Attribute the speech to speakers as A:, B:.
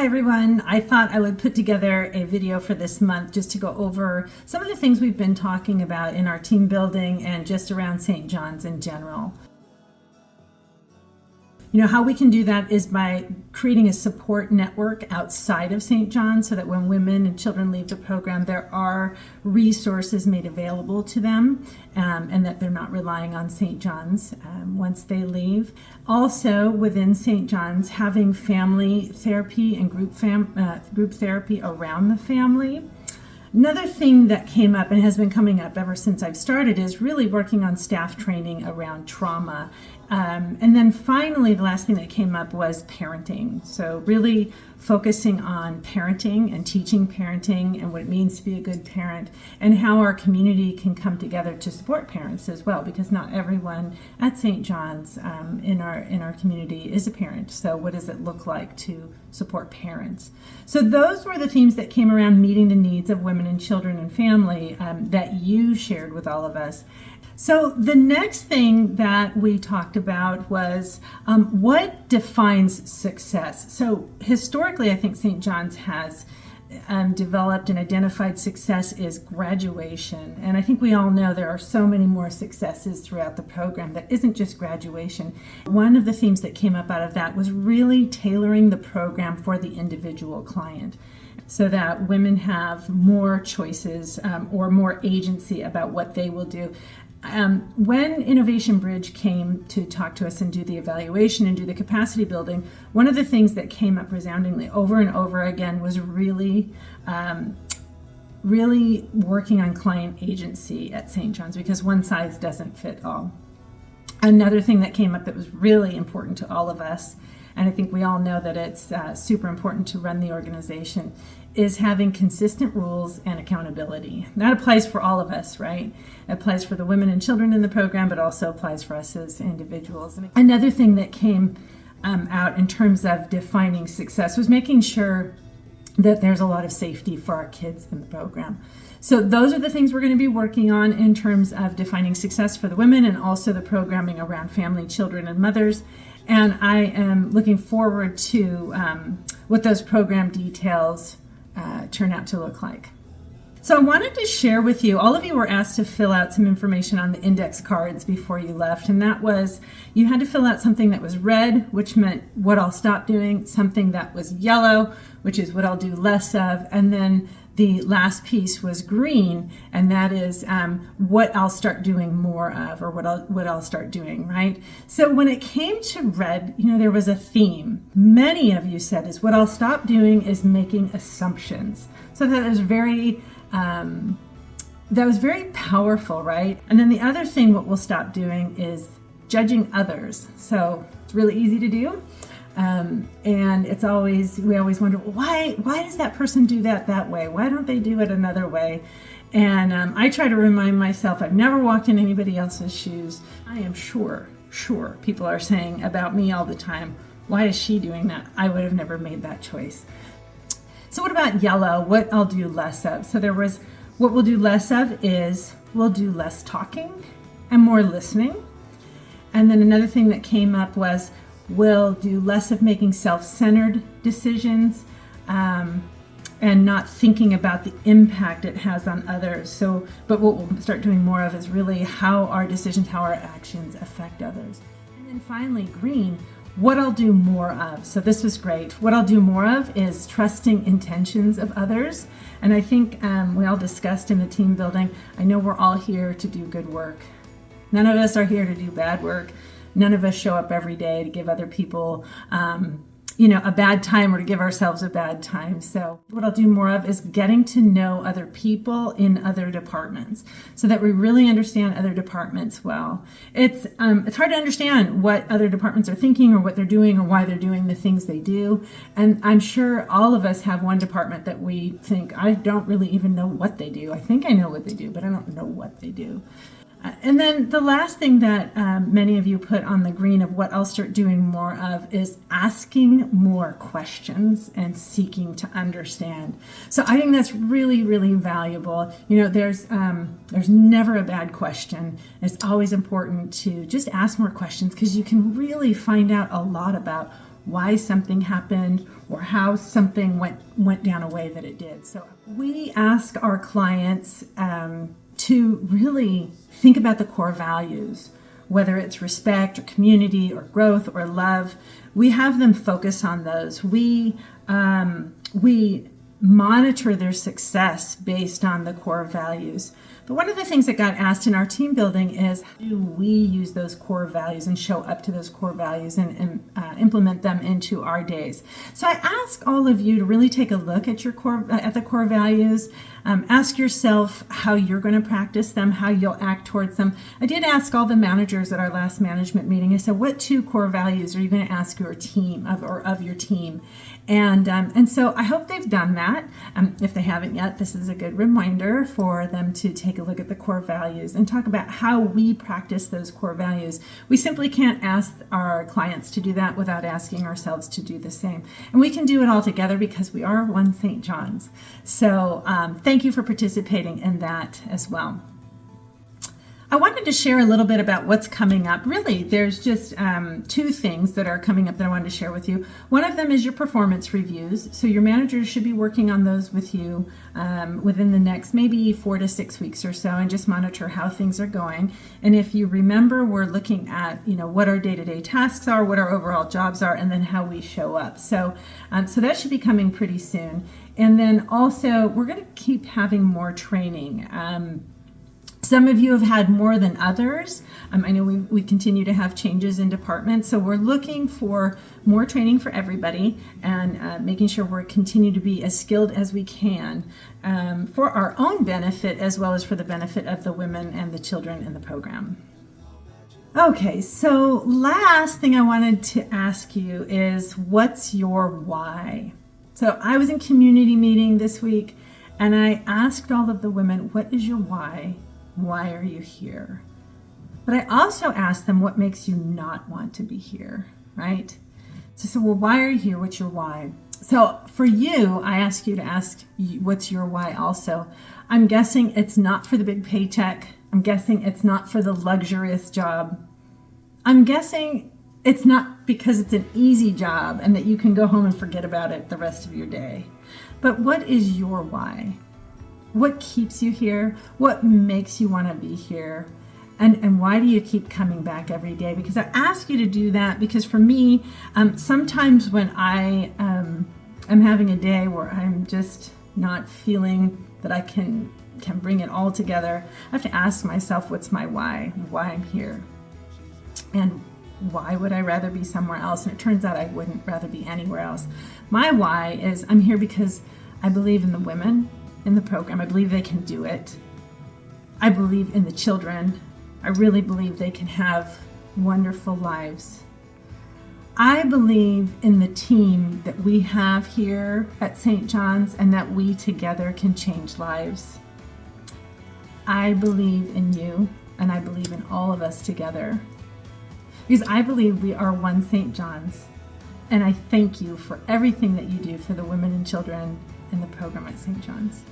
A: Hi everyone. I thought I would put together a video for this month just to go over some of the things we've been talking about in our team building and just around St. John's in general. You know, how we can do that is by creating a support network outside of St. John's so that when women and children leave the program, there are resources made available to them and that they're not relying on St. John's once they leave. Also, within St. John's, having family therapy and group therapy around the family. Another thing that came up and has been coming up ever since I've started is really working on staff training around trauma. And then finally, the last thing that came up was parenting. So really focusing on parenting and teaching parenting and what it means to be a good parent and how our community can come together to support parents as well, because not everyone at St. John's in our community is a parent. So what does it look like to support parents? So those were the themes that came around meeting the needs of women and children and family that you shared with all of us. So the next thing that we talked about was what defines success. So historically, I think St. John's has developed and identified success is graduation. And I think we all know there are so many more successes throughout the program that isn't just graduation. One of the themes that came up out of that was really tailoring the program for the individual client, so that women have more choices or more agency about what they will do. When Innovation Bridge came to talk to us and do the evaluation and do the capacity building, one of the things that came up resoundingly over and over again was really working on client agency at St. John's, because one size doesn't fit all. Another thing that came up that was really important to all of us, and I think we all know that it's super important to run the organization, is having consistent rules and accountability. That applies for all of us, right? It applies for the women and children in the program, but also applies for us as individuals. Another thing that came out in terms of defining success was making sure that there's a lot of safety for our kids in the program. So those are the things we're going to be working on in terms of defining success for the women and also the programming around family, children, and mothers. And I am looking forward to what those program details turn out to look like. So I wanted to share with you, all of you were asked to fill out some information on the index cards before you left, and that was, you had to fill out something that was red, which meant what I'll stop doing, something that was yellow, which is what I'll do less of, and then the last piece was green, and that is what I'll start doing more of, or what I'll start doing, right? So when it came to red, you know, there was a theme. Many of you said is what I'll stop doing is making assumptions. So that was very powerful, right? And then the other thing, what we'll stop doing is judging others. So it's really easy to do. And we always wonder, why does that person do that way? Why don't they do it another way? And I try to remind myself, I've never walked in anybody else's shoes. I am sure people are saying about me all the time, why is she doing that? I would have never made that choice. So what about yellow? What I'll do less of? So there was, what we'll do less of is we'll do less talking and more listening. And then another thing that came up was we'll do less of making self-centered decisions and not thinking about the impact it has on others. So, but what we'll start doing more of is really how our decisions, how our actions affect others. And then finally, green, what I'll do more of. So this was great. What I'll do more of is trusting intentions of others. And I think we all discussed in the team building, I know we're all here to do good work. None of us are here to do bad work. None of us show up every day to give other people, a bad time or to give ourselves a bad time. So what I'll do more of is getting to know other people in other departments so that we really understand other departments well. It's hard to understand what other departments are thinking or what they're doing or why they're doing the things they do. And I'm sure all of us have one department that we think, I don't really even know what they do. I think I know what they do, but I don't know what they do. And then the last thing that many of you put on the green of what I'll start doing more of is asking more questions and seeking to understand. So I think that's really, really valuable. You know, there's never a bad question. It's always important to just ask more questions because you can really find out a lot about why something happened or how something went down a way that it did. So we ask our clients to really think about the core values, whether it's respect or community or growth or love. We have them focus on those. We monitor their success based on the core values. But one of the things that got asked in our team building is, how do we use those core values and show up to those core values and implement them into our days? So I ask all of you to really take a look at your the core values. Ask yourself how you're going to practice them, how you'll act towards them. I did ask all the managers at our last management meeting. I said, what 2 core values are you going to ask your team of your team? And so I hope they've done that. If they haven't yet, this is a good reminder for them to take a look at the core values and talk about how we practice those core values. We simply can't ask our clients to do that without asking ourselves to do the same. And we can do it all together because we are one St. John's. So thank you for participating in that as well. I wanted to share a little bit about what's coming up. Really, there's just 2 things that are coming up that I wanted to share with you. One of them is your performance reviews. So your managers should be working on those with you within the next maybe 4 to 6 weeks or so, and just monitor how things are going. And if you remember, we're looking at what our day-to-day tasks are, what our overall jobs are, and then how we show up. So that should be coming pretty soon. And then also, we're going to keep having more training. Some of you have had more than others. I know we continue to have changes in departments, so we're looking for more training for everybody and making sure we're continue to be as skilled as we can for our own benefit as well as for the benefit of the women and the children in the program. Okay, so last thing I wanted to ask you is, what's your why? So I was in community meeting this week and I asked all of the women, what is your why? Why are you here? But I also asked them, what makes you not want to be here, right? So, well, why are you here? What's your why? So for you, I ask you to ask, what's your why also? I'm guessing it's not for the big paycheck. I'm guessing it's not for the luxurious job. I'm guessing it's not because it's an easy job and that you can go home and forget about it the rest of your day. But what is your why? What keeps you here? What makes you want to be here? And why do you keep coming back every day? Because I ask you to do that because for me, sometimes when I am having a day where I'm just not feeling that I can bring it all together, I have to ask myself, what's my why I'm here? And why would I rather be somewhere else? And it turns out I wouldn't rather be anywhere else. My why is I'm here because I believe in the women in the program. I believe they can do it. I believe in the children. I really believe they can have wonderful lives. I believe in the team that we have here at St. John's and that we together can change lives. I believe in you and I believe in all of us together because I believe we are one St. John's. And I thank you for everything that you do for the women and children in the program at St. John's.